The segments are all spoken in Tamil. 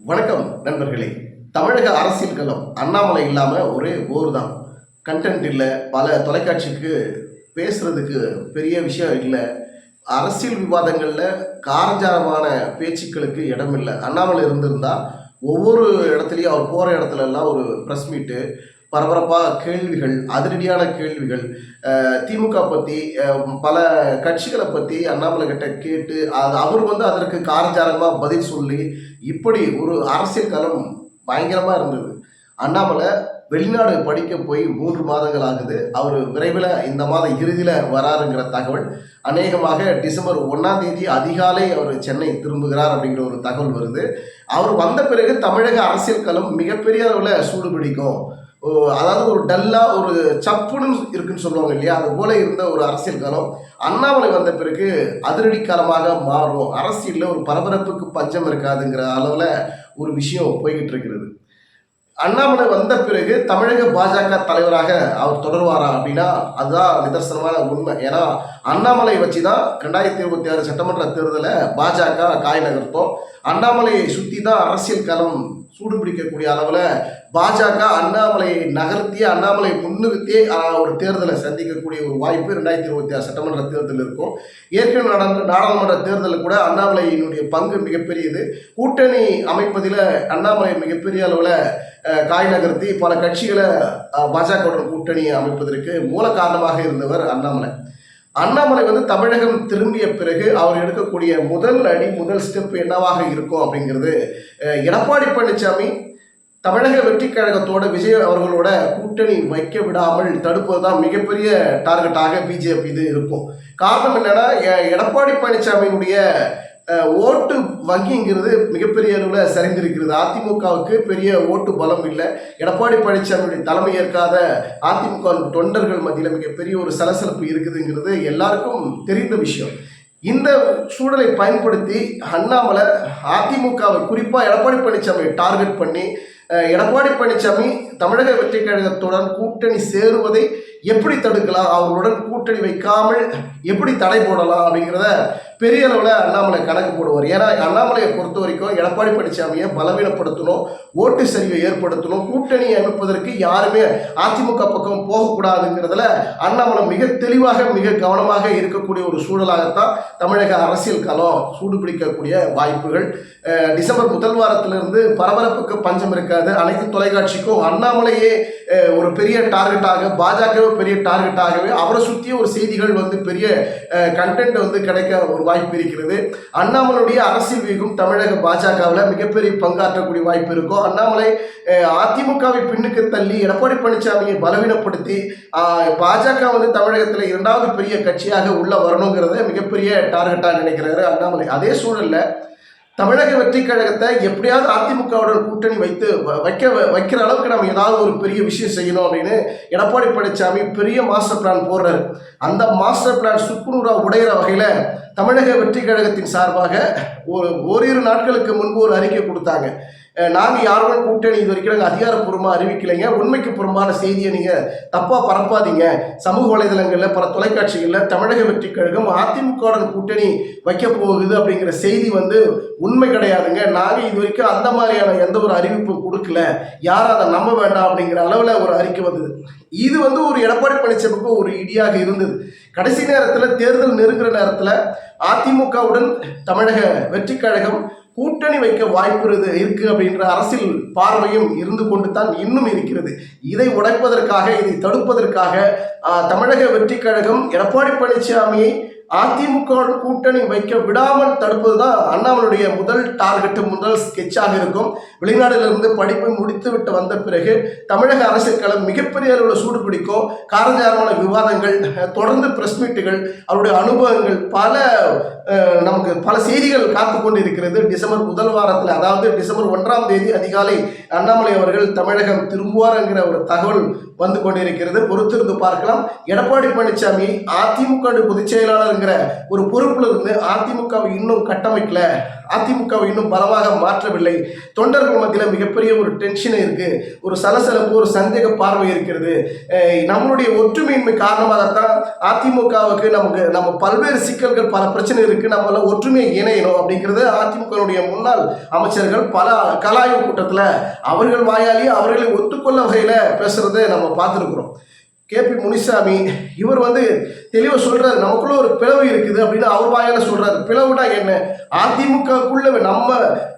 வணக்கம் நண்பர்களே. தமிழக அரசியல் களம் அண்ணாமலை இல்லாமல் ஒரே போர் தான். கண்டென்ட் இல்லை, பல தொலைக்காட்சிக்கு பேசுறதுக்கு பெரிய விஷயம் இல்லை, அரசியல் விவாதங்களில் காரஞ்சாரமான பேச்சுக்களுக்கு இடம் இல்லை. அண்ணாமலை இருந்திருந்தால் ஒவ்வொரு இடத்துலையும் அவர் போகிற இடத்துலலாம் ஒரு ப்ரெஸ் மீட்டு, பரபரப்பாக கேள்விகள், அதிரடியான கேள்விகள், திமுக பற்றி பல கட்சிகளை பற்றி அண்ணாமலை கிட்ட கேட்டு அவர் அதற்கு காரஞ்சாரமாக பதில் சொல்லி, இப்படி ஒரு அரசியல் களம் பயங்கரமாக இருந்தது. அண்ணாமலை வெளிநாடு படிக்க போய் 3 மாதங்கள் ஆகுது. அவர் விரைவில் இந்த மாத இறுதியில் வராருங்கிற தகவல். அநேகமாக டிசம்பர் 1ஆம் தேதி அதிகாலை அவர் சென்னை திரும்புகிறார் அப்படிங்கிற ஒரு தகவல் வருது. அவர் வந்த பிறகு தமிழக அரசியல் களம் மிகப்பெரிய அளவில் சூடு பிடிக்கும். அதாவது ஒரு டல்லாக ஒரு சப்புன்னு இருக்குன்னு சொல்லுவாங்க இல்லையா, அது போல இருந்த ஒரு அரசியல் காலம் அண்ணாமலை வந்த பிறகு அதிரடி காலமாக மாறும். அரசியலில் ஒரு பரபரப்புக்கு பஞ்சம் இருக்காதுங்கிற அளவில் ஒரு விஷயம் போய்கிட்டு இருக்கிறது. அண்ணாமலை வந்த பிறகு தமிழக பாஜக தலைவராக அவர் தொடர்வாரா அப்படின்னா அதுதான் நிதர்சனமான உண்மை. ஏன்னா அண்ணாமலை வச்சு தான் 2026 சட்டமன்ற தேர்தலில் பாஜக காய் நகர்த்தோம். அண்ணாமலையை சுற்றி தான் அரசியல் களம் சூடுபிடிக்கக்கூடிய அளவில் பாஜக அண்ணாமலையை நகர்த்தி, அண்ணாமலை முன்னிறுத்தி ஒரு தேர்தலை சந்திக்கக்கூடிய ஒரு வாய்ப்பு 2026 சட்டமன்ற தேர்தல் இருக்கும். ஏற்கனவே நடந்த நாடாளுமன்ற தேர்தலில் கூட அண்ணாமலையினுடைய பங்கு மிகப்பெரியது. கூட்டணி அமைப்பதில் அண்ணாமலை மிகப்பெரிய அளவில் காய் நகர்த்தி பல கட்சிகளை பாஜகவுடன் கூட்டணி அமைப்பதற்கு மூல காரணமாக இருந்தவர் அண்ணாமலை. அண்ணாமலை தமிழகம் திரும்பிய பிறகு அவர் எடுக்கக்கூடிய முதல் அடி, முதல் ஸ்டெப் என்னவாக இருக்கும் அப்படிங்கிறது, எடப்பாடி பழனிசாமி தமிழக வெற்றி கழகத்தோட விஜய் அவர்களோட கூட்டணி வைக்க விடாமல் தடுப்பது தான் மிகப்பெரிய டார்கெட்டாக பிஜேபி இது இருக்கும். காரணம் என்னன்னா, எடப்பாடி பழனிசாமியினுடைய ஓட்டு வங்கிங்கிறது மிகப்பெரிய அளவில் சரிந்திருக்கிறது. அதிமுகவுக்கு பெரிய ஓட்டு பலம் இல்லை. எடப்பாடி பழனிசாமியுடைய தலைமை ஏற்காத அதிமுக தொண்டர்கள் மத்தியில் மிகப்பெரிய ஒரு சலசலப்பு இருக்குதுங்கிறது எல்லாருக்கும் தெரிந்த விஷயம். இந்த சூழலை பயன்படுத்தி அண்ணாமலை அதிமுகவை, குறிப்பாக எடப்பாடி பழனிசாமியை டார்கெட் பண்ணி, எடப்பாடி பழனிசாமி தமிழக வெற்றி கழகத்துடன் கூட்டணி சேருவதை எப்படி தடுக்கலாம், அவர்களுடன் கூட்டணி வைக்காமல் எப்படி தடை போடலாம் அப்படிங்கிறத பெரிய அளவில் அண்ணாமலை கணக்கு போடுவார். ஏன்னா அண்ணாமலையை பொறுத்த வரைக்கும் எடப்பாடி பழனிசாமியை பலவீனப்படுத்தணும், ஓட்டு சரிவை ஏற்படுத்தணும், கூட்டணி அமைப்பதற்கு யாருமே அதிமுக பக்கம் போகக்கூடாதுங்கிறதுல அண்ணாமலை மிக தெளிவாக, மிக கவனமாக இருக்கக்கூடிய ஒரு சூழலாகத்தான் தமிழக அரசியல் களம் சூடுபிடிக்கக்கூடிய வாய்ப்புகள். டிசம்பர் முதல் வாரத்திலிருந்து பரபரப்புக்கு பஞ்சம் இருக்காது. அனைத்து தொலைக்காட்சிக்கும் அண்ணாமலையே ஒரு பெரிய டார்கெட்டாக, பாஜகவே பெரிய டார்கெட்டாகவே, அவரை சுற்றிய ஒரு செய்திகள் பெரிய கண்டென்ட் கிடைக்க ஒரு வாய்ப்பு இருக்கிறது. அண்ணாமலையுடைய அரசியல் வீகம் தமிழக பாஜகவில் மிகப்பெரிய பங்காற்றக்கூடிய வாய்ப்பு இருக்கும். அண்ணாமலை அதிமுகவை பின்னுக்கு தள்ளி எடப்பாடி பழனிசாமியை பலவீனப்படுத்தி பாஜக தமிழகத்தில் 2வது பெரிய கட்சியாக உள்ள வரணுங்கிறத மிகப்பெரிய டார்கெட்டாக நினைக்கிறாரு அண்ணாமலை. அதே சூழலில் தமிழக வெற்றி கழகத்தை எப்படியாவது அதிமுகவுடன் கூட்டணி வைக்கிற அளவுக்கு நம்ம ஏதாவது ஒரு பெரிய விஷயம் செய்யணும் அப்படின்னு எடப்பாடி பழனிசாமி பெரிய மாஸ்டர் பிளான் போடுறாரு. அந்த மாஸ்டர் பிளான் சுக்குநூறாக உடையிற வகையில் தமிழக வெற்றி கழகத்தின் சார்பாக ஓரிரு நாட்களுக்கு முன்பு ஒரு அறிக்கை கொடுத்தாங்க. நாங்கள் யாரோட கூட்டணி இது வரைக்கும் நாங்கள் அதிகாரப்பூர்வமாக அறிவிக்கலைங்க, உண்மைக்கு புறம்பான செய்தியை நீங்கள் தப்பாக பரப்பாதீங்க, சமூக வலைதளங்களில் பல தொலைக்காட்சிகளில் தமிழக வெற்றி கழகம் அதிமுகவுடன் கூட்டணி வைக்க போகுது அப்படிங்கிற செய்தி உண்மை கிடையாதுங்க, நாங்கள் இது வரைக்கும் அந்த மாதிரியான எந்த ஒரு அறிவிப்பும் கொடுக்கல, யாரும் அதை நம்ப வேண்டாம் அப்படிங்கிற அளவில் ஒரு அறிக்கை வந்தது. இது ஒரு எடப்பாடி பழனிசாமிக்கு ஒரு இடியாக இருந்தது. கடைசி நேரத்தில், தேர்தல் நெருங்குற நேரத்தில் அதிமுகவுடன் தமிழக வெற்றி கழகம் கூட்டணி வைக்க வாய்ப்பு இருக்கு அப்படின்ற அரசியல் பார்வையும் இருந்து கொண்டு தான் இன்னும் இருக்கிறது. இதை உடைப்பதற்காக, இதை தடுப்பதற்காக தமிழக வெற்றி கழகம் எடப்பாடி பழனிசாமியை அதிமுக கூட்டணி வைக்க விடாமல் தடுப்பது தான் அண்ணாமலையுடைய முதல் டார்கெட், முதல் ஸ்கெட்சாக இருக்கும். வெளிநாட்டிலிருந்து படிப்பை முடித்துவிட்டு வந்த பிறகு தமிழக அரசியல் களம் மிகப்பெரிய அளவில் சூடு பிடிக்கும். காரஞ்சாரமான விவாதங்கள், தொடர்ந்து பிரஸ் மீட்டுகள், அவருடைய அனுபவங்கள், நமக்கு பல செய்திகள் காத்து கொண்டு இருக்கிறது. டிசம்பர் முதல் வாரத்தில், அதாவது டிசம்பர் 1ஆம் தேதி அதிகாலை அண்ணாமலை அவர்கள் தமிழகம் திரும்புவார் என்கிற ஒரு தகவல் கொண்டிருக்கிறது. பொறுத்திருந்து பார்க்கலாம். எடப்பாடி பழனிசாமி அதிமுக பொதுச் செயலாளர் ஒரு பொறுப்புல இருந்து அதிமுகவை இன்னும் கட்டமைக்கல, அதிமுகவை இன்னும் பலமாக மாற்றவில்லை. தொண்டர்கள் மத்தியில் மிகப்பெரிய ஒரு டென்ஷன் இருக்கு, ஒரு சலசலப்பு, ஒரு சந்தேக பார்வை இருக்கிறது. நம்மளுடைய ஒற்றுமையின்மை காரணமாகத்தான் அதிமுகவுக்கு நம்ம பல்வேறு சிக்கல்கள், பல பிரச்சனை இருக்கு, நம்மள ஒற்றுமையை இணையணும் அப்படிங்கிறது அதிமுகவுடைய முன்னாள் அமைச்சர்கள் பல கலாய்வு கூட்டத்தில் அவர்கள் வாயாலேயே அவர்களை ஒத்துக்கொள்ள வகையில் பேசுறதை நம்ம பார்த்துருக்குறோம். கேபி முனிசாமி இவர் தெளிவாக சொல்றாரு, நமக்குள்ள ஒரு பிளவு இருக்குது அப்படின்னு அவர் வாயால சொல்றாரு. பிளவுனா என்ன? அதிமுகக்குள்ள நம்ம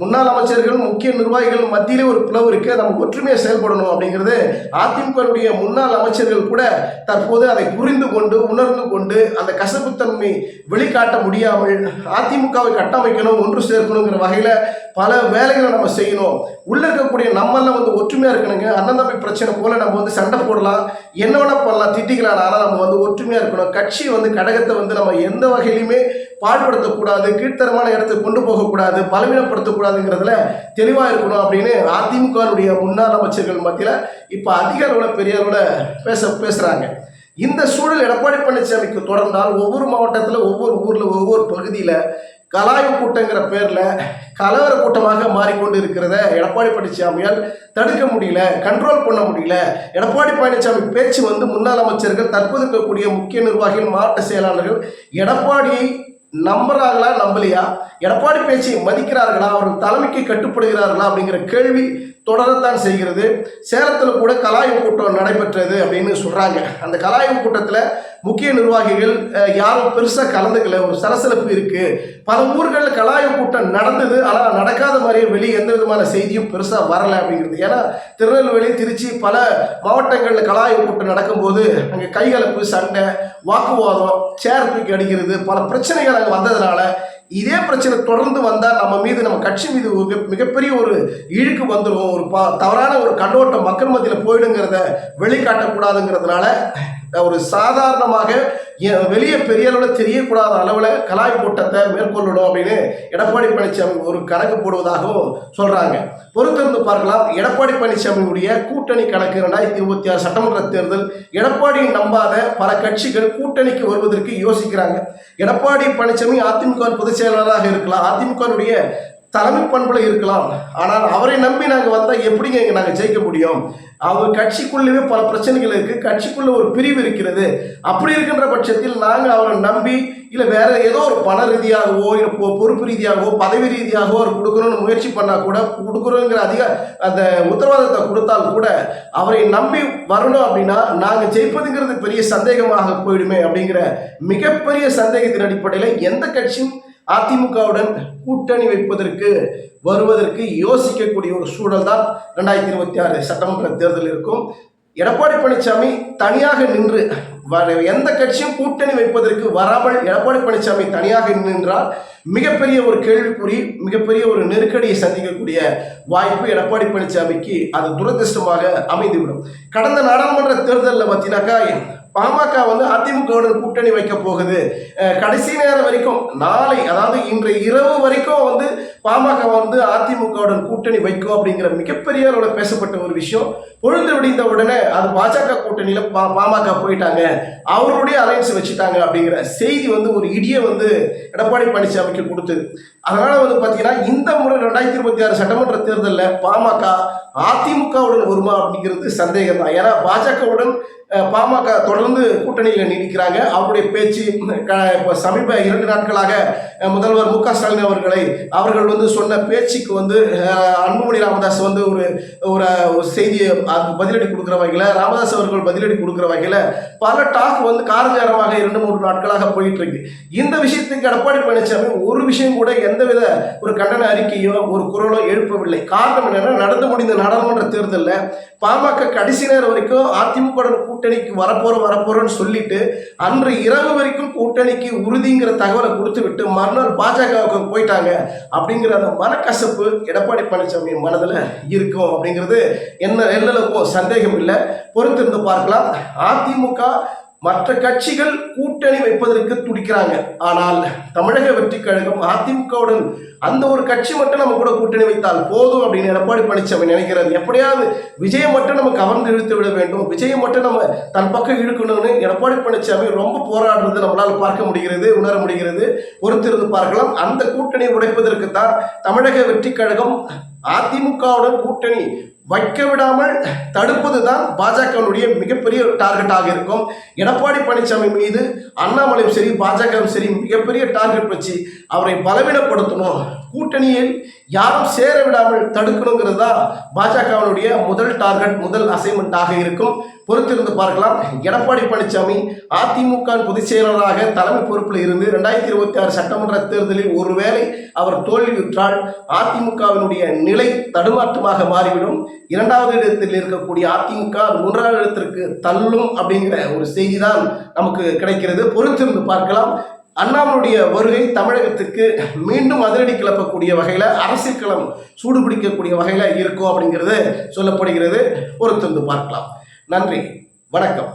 முன்னாள் அமைச்சர்கள், முக்கிய நிர்வாகிகள் மத்தியிலே ஒரு பிளவு இருக்கு, நம்ம ஒற்றுமையை செயல்படணும் அப்படிங்கிறது அதிமுகவுடைய முன்னாள் அமைச்சர்கள் கூட தற்போது அதை புரிந்து கொண்டு உணர்ந்து கொண்டு அந்த கசப்புத்தன்மை வெளிக்காட்ட முடியாமல் அதிமுகவை கட்டமைக்கணும், ஒன்று சேர்க்கணுங்கிற வகையில பல வேலைகளை நம்ம செய்யணும். உள்ள இருக்கக்கூடிய நம்மெல்லாம் ஒற்றுமையா இருக்கணுங்க. அண்ணன் தம்பி பிரச்சனை போல நம்ம சண்டை போடலாம், என்ன வேணா பண்ணலாம், திட்டிக்கலாம். ஆனால் நம்ம ஒற்றுமையா இருக்கணும். கட்சி கடகத்தை நம்ம எந்த வகையிலுமே பாழ்படுத்தக்கூடாது, கீழ்த்தரமான இடத்துக்கு கொண்டு போகக்கூடாது, பலவீனப்படுத்தக்கூடாதுங்கிறதுல தெளிவாக இருக்கணும் அப்படின்னு அதிமுகவுடைய முன்னாள் அமைச்சர்கள் மத்தியில் இப்போ அதிக அளவில் பெரிய அளவில் பேசுகிறாங்க. இந்த சூழல் எடப்பாடி பழனிசாமிக்கு தொடர்ந்தால் ஒவ்வொரு மாவட்டத்தில், ஒவ்வொரு ஊரில், ஒவ்வொரு பகுதியில் கலாய்வு கூட்டங்கிற பேரில் கலவர கூட்டமாக மாறிக்கொண்டு இருக்கிறத எடப்பாடி பழனிசாமியால் தடுக்க முடியல, கண்ட்ரோல் பண்ண முடியல. எடப்பாடி பழனிசாமி பேச்சு முன்னாள் அமைச்சர்கள், தற்போது இருக்கக்கூடிய முக்கிய நிர்வாகிகள், மாவட்ட செயலாளர்கள் எடப்பாடியை நம்புறாங்களா நம்பலையா, எடப்பாடி பேச்சை மதிக்கிறார்களா, அவர்கள் தலைமைக்கு கட்டுப்படுகிறார்களா அப்படிங்கிற கேள்வி தொடரத்தான் செய்கிறது. சேலத்தில் கூட கலாய்வு கூட்டம் நடைபெற்றது அப்படின்னு சொல்கிறாங்க. அந்த கலாய்வு கூட்டத்தில் முக்கிய நிர்வாகிகள் யாரும் பெருசாக கலந்துக்கல, ஒரு சலசலப்பு இருக்குது. பல ஊர்களில் கலாய்வு கூட்டம் நடந்தது, ஆனால் நடக்காத மாதிரியே வெளியே எந்த விதமான செய்தியும் பெருசாக வரலை அப்படிங்கிறது. ஏன்னா திருநெல்வேலி, திருச்சி பல மாவட்டங்களில் கலாய்வு கூட்டம் நடக்கும்போது அங்கே கைகலப்பு, சண்டை, வாக்குவாதம், சேர் தூக்கி அடிக்கிறது, பல பிரச்சனைகள் அங்கே வந்ததுனால இதே பிரச்சனை தொடர்ந்து வந்தால் நம்ம மீது, நம்ம கட்சி மீது மிகப்பெரிய ஒரு இழுக்கு வந்துடும், ஒரு தவறான ஒரு கண்ணோட்டம் மக்கள் மத்தியில் போயிடுங்கிறத வெளிக்காட்டக்கூடாதுங்கிறதுனால ஒரு சாதாரணமாக வெளியே பெரிய அளவில் தெரியக்கூடாத அளவில் கலாய் கூட்டத்தை மேற்கொள்ளணும் அப்படின்னு எடப்பாடி பழனிசாமி ஒரு கணக்கு போடுவதாகவும் சொல்கிறாங்க. பொறுத்திருந்து பார்க்கலாம். எடப்பாடி பழனிசாமியுடைய கூட்டணி கணக்கு 2026 சட்டமன்ற தேர்தல். எடப்பாடியை நம்பாத பல கட்சிகள் கூட்டணிக்கு வருவதற்கு யோசிக்கிறாங்க. எடப்பாடி பழனிசாமி அதிமுக பொதுச் செயலாளராக இருக்கலாம், அதிமுகவுடைய தலைமை பண்புல இருக்கலாம், ஆனால் அவரை நம்பி நாங்கள் வந்தால் எப்படிங்க நாங்கள் ஜெயிக்க முடியும்? அவங்க கட்சிக்குள்ளவே பல பிரச்சனைகள் இருக்குது, கட்சிக்குள்ளே ஒரு பிரிவு இருக்கிறது. அப்படி இருக்கின்ற பட்சத்தில் நாங்கள் அவரை நம்பி இல்லை வேற ஏதோ ஒரு பண ரீதியாகவோ, இல்லை பொறுப்பு ரீதியாகவோ, பதவி ரீதியாகவோ அவர் கொடுக்கணும்னு முயற்சி பண்ணால் கூட, கொடுக்குறோங்கிற அந்த உத்தரவாதத்தை கொடுத்தால் கூட அவரை நம்பி வரணும் அப்படின்னா நாங்கள் ஜெயிப்பதுங்கிறது பெரிய சந்தேகமாக போயிடுமே அப்படிங்கிற மிகப்பெரிய சந்தேகத்தின் அடிப்படையில் எந்த கட்சியும் அதிமுகவுடன் கூட்டணி வைப்பதற்கு வருவதற்கு யோசிக்கக்கூடிய ஒரு சூழல் தான் 2026 சட்டமன்ற தேர்தல் இருக்கும். எடப்பாடி பழனிசாமி தனியாக நின்று எந்த கட்சியும் கூட்டணி வைப்பதற்கு வராமல் எடப்பாடி பழனிசாமி தனியாக நின்றால் மிகப்பெரிய ஒரு கேள்விக்குறி, மிகப்பெரிய ஒரு நெருக்கடியை சந்திக்கக்கூடிய வாய்ப்பு எடப்பாடி பழனிசாமிக்கு அது துரதிருஷ்டமாக அமைந்துவிடும். கடந்த நாடாளுமன்ற தேர்தலில் பார்த்தீங்கன்னாக்கா பாமக அதிமுகவுடன் கூட்டணி வைக்க போகுது. கடைசி நேரம் வரைக்கும், நாளை அதாவது இன்றைய இரவு வரைக்கும் பாமக அதிமுகவுடன் கூட்டணி வைக்கும் அப்படிங்கிற மிகப்பெரிய அளவில் பேசப்பட்ட ஒரு விஷயம். பொழுது விடிந்த உடனே அது பாஜக கூட்டணியில் பாமக போயிட்டாங்க, அவருடைய அலைன்ஸ் வச்சுட்டாங்க அப்படிங்கிற செய்தி ஒரு இடியை எடப்பாடி பழனிசாமிக்கு கொடுத்தது. அதனால பார்த்தீங்கன்னா இந்த முறை 2026 சட்டமன்ற தேர்தலில் பாமக அதிமுகவுடன் வருமா அப்படிங்கிறது சந்தேகம் தான். ஏன்னா பாஜகவுடன் பாமக தொடர்ந்து கூட்டணியில் நீடிக்கிறாங்க. அவருடைய பேச்சு இப்போ சமீப 2 நாட்களாக முதல்வர் மு க ஸ்டாலின் அவர்கள் சொன்ன பேச்சுக்கு அன்புமணி ராமதாஸ் ஒரு செய்தியை பதிலடி கொடுக்குற வகையில், ராமதாஸ் அவர்கள் பதிலடி கொடுக்குற வகையில் பல டாக் காரஞ்சாரமாக 2-3 நாட்களாக போயிட்டு இருக்கு. இந்த விஷயத்துக்கு எடப்பாடி பழனிசாமி ஒரு விஷயம் கூட எந்தவித ஒரு கண்டன அறிக்கையோ ஒரு குரலோ எழுப்பவில்லை. காரணம் என்னன்னா, நடந்து முடிந்த நாடாளுமன்ற தேர்தலில் பாமக கடைசி நேரம் வரைக்கும் அதிமுக கூட்டணிக்கு வரப்போறோன்னு சொல்லிட்டு அன்று இரவு வரைக்கும் கூட்டணிக்கு உறுதிங்கிற தகவலை கொடுத்து விட்டு மறுநாள் பாஜகவுக்கு போயிட்டாங்க அப்படிங்கிற அந்த மனக்கசப்பு எடப்பாடி பழனிசாமி மனதில் இருக்கும் அப்படிங்கிறது எல்லளவுக்கும் சந்தேகம் இல்லை. பொறுத்திருந்து பார்க்கலாம். அதிமுக மற்ற கட்சிகள் கூட்டணி வைப்பதற்கு துடிக்கிறாங்க. ஆனால் தமிழக வெற்றி கழகம் அதிமுகவுடன் அந்த ஒரு கட்சி மட்டும் நம்ம கூட கூட்டணி வைத்தால் போதும் அப்படின்னு எடப்பாடி பழனிசாமி நினைக்கிறது. எப்படியாவது விஜயை மட்டும் நம்ம கவர்ந்து இழுத்து விட வேண்டும், விஜயை மட்டும் நம்ம தன் பக்கம் இழுக்கணும்னு எடப்பாடி பழனிசாமி ரொம்ப போராடுறது நம்மளால் பார்க்க முடிகிறது, உணர முடிகிறது. பொறுத்திருந்து பார்க்கலாம். அந்த கூட்டணி உடைப்பதற்கு தான் தமிழக வெற்றி கழகம் அதிமுகவுடன் கூட்டணி வைக்க விடாமல் தடுப்பது தான் பாஜகவுடைய மிகப்பெரிய டார்கெட்டாக இருக்கும். எடப்பாடி பழனிசாமி மீது அண்ணாமலையும் சரி பாஜகவும் சரி மிகப்பெரிய டார்கெட் வச்சு அவரை பலவீனப்படுத்தணும், கூட்டணியில் யாரும் சேர விடாமல் தடுக்கணுங்கிறது தான் பாஜகவினுடைய முதல் டார்கெட், முதல் அசைன்மெண்ட்டாக இருக்கும். பொறுத்திருந்து பார்க்கலாம். எடப்பாடி பழனிசாமி அதிமுக பொதுச் செயலராக தலைமை பொறுப்பில் இருந்து 2026 சட்டமன்ற தேர்தலில் ஒருவேளை அவர் தோல்வியுற்றால் அதிமுகவினுடைய நிலை தடுமாற்றமாக மாறிவிடும். 2வது இடத்தில் இருக்கக்கூடிய அதிமுக 3வது இடத்திற்கு தள்ளும் அப்படிங்கிற ஒரு செய்தி தான் நமக்கு கிடைக்கிறது. பொறுத்திருந்து பார்க்கலாம். அண்ணாமலையுடைய வருகை தமிழகத்துக்கு மீண்டும் அதிரடி கிளப்பக்கூடிய வகையில், அரசியல் களம் சூடுபிடிக்கக்கூடிய வகையில் இருக்கும் அப்படிங்கிறது சொல்லப்படுகிறது. பொறுத்திருந்து பார்க்கலாம். நன்றி, வணக்கம்.